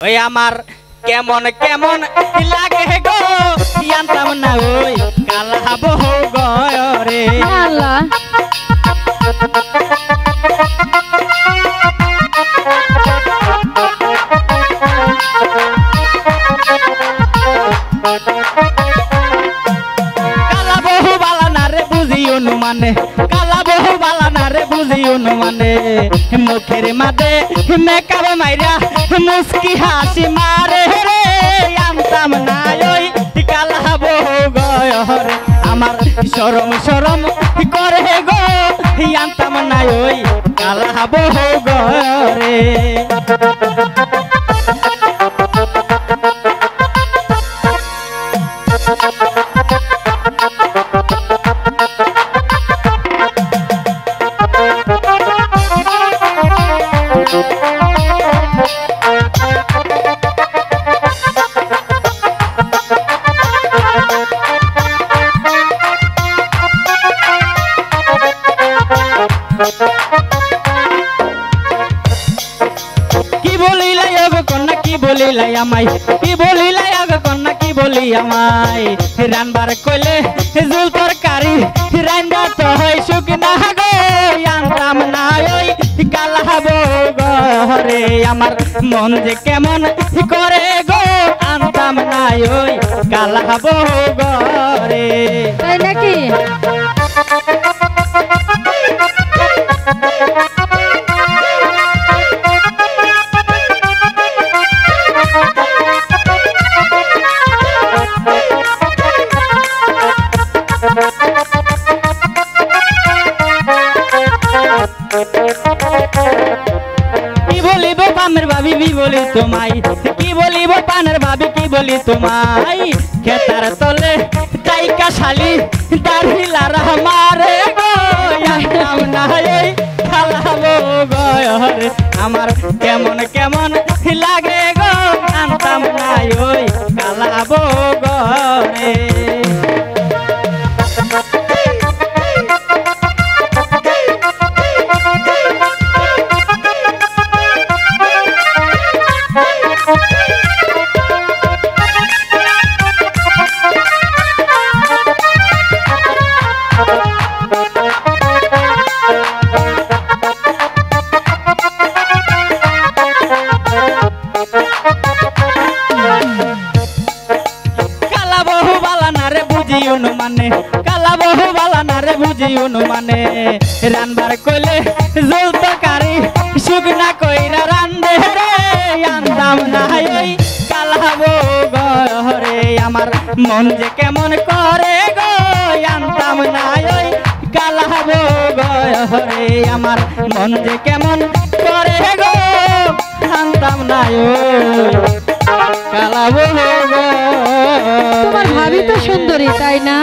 ওই আমার কেমন কেমন লাগে গো জানতাম না ওই কালা বহু গরে আল্লাহ কালা বহু বালা না রে বুঝি অনুমানে কালা বহু বালা না রে বুঝি অনুমানে মুখের মাঝে মেকআপ মাইরা মুস্কি হাসি মারে রে জানতাম না ওই কালা বহু গরে আমার শরম শরম করে গো জানতাম না ওই কালা বহু গরে কি বলিলাই গো কন্যা কি বলিলাই আমায় কি বলিলাই গো কন্যা কি বলি আমায় রানবার কইলে জুল তরকারি রান্দা তো হয় শুকনা গো জানতাম না ওই কালা ঘরে আমার মন যে কেমন করে গো আনতাম না ওই কালা ঘরে তাই নাকি কি বলিব পামের ভাবি কি বলি তোমায় কি বলিব পানের ভাবি কি বলি তোমায় খেতার তলে তাইকা শালি দাড়িলার আমারে গো জানতাম না এই খালাবো গরে আমার কেমন কেমন লাগে গো জানতাম না ওই খালাবো গরে কালা বহু বালা না রে বুঝি অনুমানে কালা বহু বালা না রে বুঝি অনুমানে রানবার কইলে জল তরকারি শুকনা কইরা রান্দে রে জানতাম না ওই কালা ঘরে আমার মন যে কেমন করে গো জানতাম না ওই কালা ঘরে আমার মন যে কেমন করে গো জানতাম না ওই কালা তোমার ভাবি তো সুন্দরী তাই না।